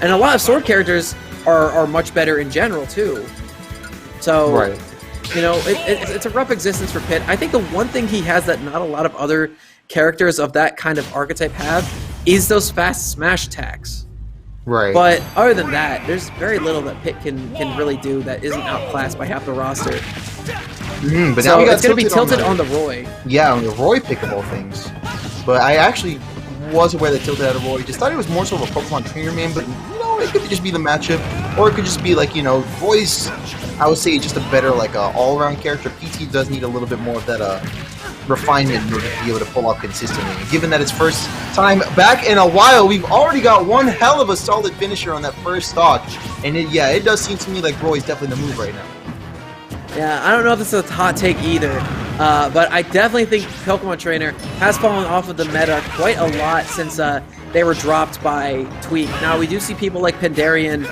And a lot of sword characters are much better in general, too. So, Right. you know, it's a rough existence for Pit. I think the one thing he has that not a lot of other characters of that kind of archetype have is those fast smash attacks. Right. But other than that, there's very little that Pit can really do that isn't outclassed by half the roster. But So now we got it's going to be tilted the, on the Roy. Yeah, on the Roy pick of all things. But I actually was aware that tilted had a Roy. Just thought it was more so of a Pokemon trainer man, but you know, it could just be the matchup, or it could just be like, you know, Roy's, I would say, just a better like all-around character. PT does need a little bit more of that refinement in order to be able to pull off consistently. And given that it's first time back in a while, we've already got one hell of a solid finisher on that first stock. And it does seem to me like Roy's definitely the move right now. Yeah, I don't know if this is a hot take either, but I definitely think Pokemon Trainer has fallen off of the meta quite a lot since they were dropped by Tweak. Now, we do see people like Pandarian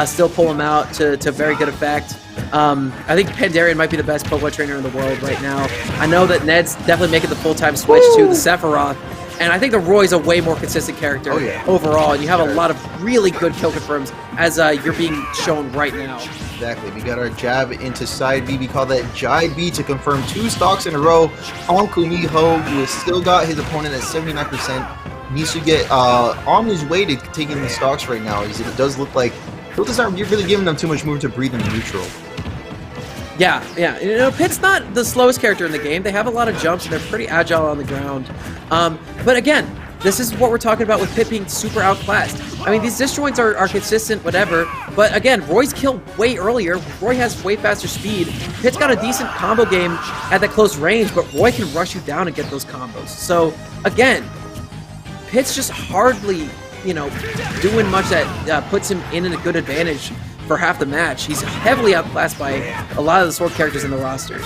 still pull him out to very good effect. I think Pandarian might be the best Pokemon Trainer in the world right now. I know that Ned's definitely making the full-time switch to the Sephiroth, and I think the Roy's a way more consistent character overall, and you have a lot of really good kill confirms as you're being shown right now. Exactly. We got our jab into side B. We call that Jive B to confirm 2 stocks in a row on Kümiho, who has still got his opponent at 79%. Needs to get on his way to taking the stocks right now. It does look like Tilted's not really giving them too much room to breathe in the neutral. Yeah. You know, Pit's not the slowest character in the game. They have a lot of jumps, and they're pretty agile on the ground. But again, this is what we're talking about with Pit being super outclassed. I mean, these disjoints are consistent, whatever. But again, Roy's killed way earlier. Roy has way faster speed. Pit's got a decent combo game at that close range, but Roy can rush you down and get those combos. So again, Pit's just hardly, you know, doing much that puts him in a good advantage for half the match. He's heavily outclassed by a lot of the sword characters in the roster.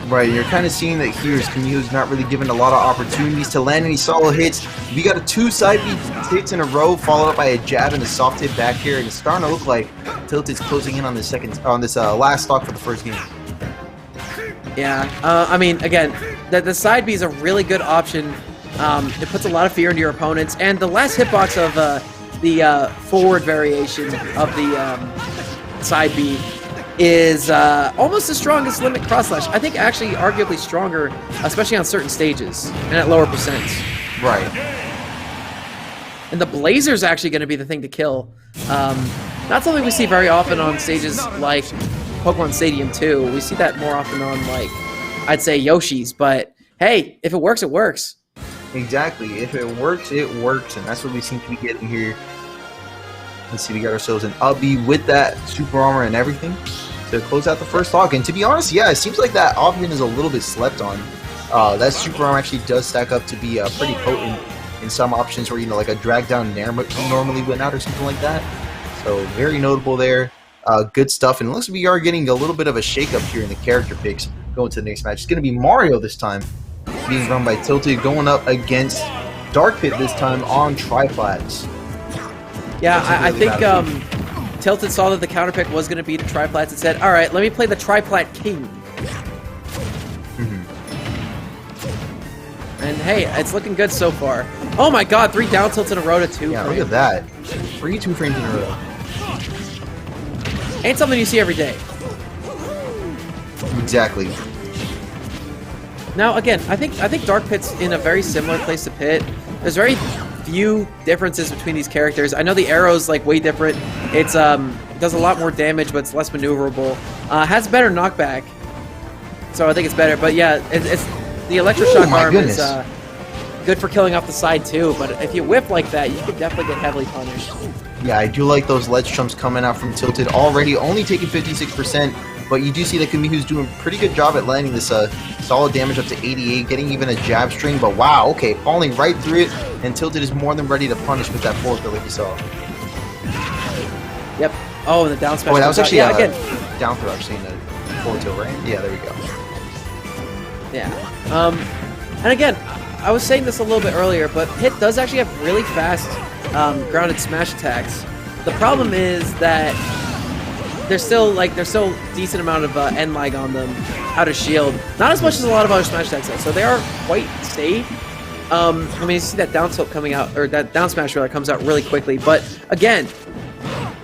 Right, you're kind of seeing that here is Kümiho's not really given a lot of opportunities to land any solo hits. We got a 2 side B hits in a row, followed up by a jab and a soft hit back here, and it's starting to look like Tilted's closing in on this last stock for the first game. Yeah, I mean, again, the side B is a really good option. It puts a lot of fear into your opponents, and the last hitbox of the forward variation of the side B is almost as strong as Limit Cross Slash. I think actually arguably stronger, especially on certain stages and at lower percents. Right. And the Blazer's actually going to be the thing to kill. Not something we see very often on stages like Pokemon Stadium 2. We see that more often on, like, I'd say Yoshi's, but hey, if it works, it works. Exactly. If it works, it works, and that's what we seem to be getting here. Let's see, we got ourselves an Ubby with that super armor and everything to close out the first talk. And to be honest, yeah, it seems like that option is a little bit slept on. That super armor actually does stack up to be pretty potent in some options where, you know, like a drag down Nair can normally win out or something like that. So very notable there. Good stuff. And it looks like we are getting a little bit of a shakeup here in the character picks going to the next match. It's going to be Mario this time, being run by Tilted, going up against Dark Pit this time on Triplats. Yeah, I think Tilted saw that the counter pick was going to be the Triplats and said, all right, let me play the Triplat King. And hey, it's looking good so far. Oh my god, 3 down tilts in a row to 2. Yeah, look at that. 3 2 frames in a row. Ain't something you see every day. Exactly. Now, again, I think Dark Pit's in a very similar place to Pit. There's very few differences between these characters. I know the arrow's like way different. It's does a lot more damage, but it's less maneuverable. Has better knockback, so I think it's better. But yeah, it's the electroshock arm is good for killing off the side too. But if you whip like that, you could definitely get heavily punished. Yeah, I do like those ledge trumps coming out from Tilted. Already only taking 56%, but you do see that Kümiho's doing a pretty good job at landing this solid damage up to 88, getting even a jab string. But wow, okay, falling right through it, and Tilted is more than ready to punish with that forward throw like you saw. Yep. Oh, the down special. Oh, that was actually again. Down throw, actually, in the forward tilt, right? Yeah, there we go. Yeah. And again, I was saying this a little bit earlier, but Pit does actually have really fast grounded smash attacks. The problem is that there's still decent amount of end lag on them out of shield. Not as much as a lot of other smash attacks though, so they are quite safe. I mean, you see that down tilt coming out, or that down smash that comes out really quickly. But again,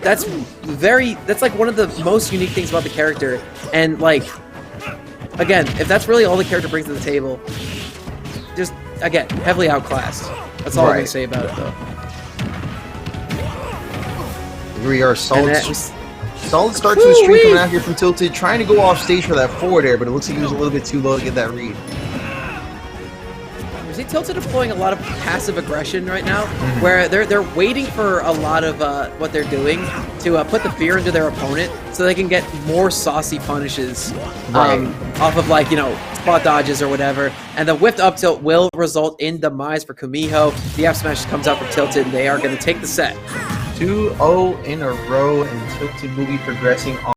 that's like one of the most unique things about the character. And like, again, if that's really all the character brings to the table, just again, heavily outclassed. That's all I'm gonna say about it, though. Here we are, solid start to the streak coming out here from Tilted, trying to go off stage for that forward air, but it looks like he was a little bit too low to get that read. You see Tilted deploying a lot of passive aggression right now, where they're waiting for a lot of what they're doing to put the fear into their opponent, so they can get more saucy punishes off of, like, you know, spot dodges or whatever. And the whiffed up tilt will result in demise for Kümiho. The F smash comes out from Tilted, and they are going to take the set. 2-0 in a row, and Tilted will be progressing on.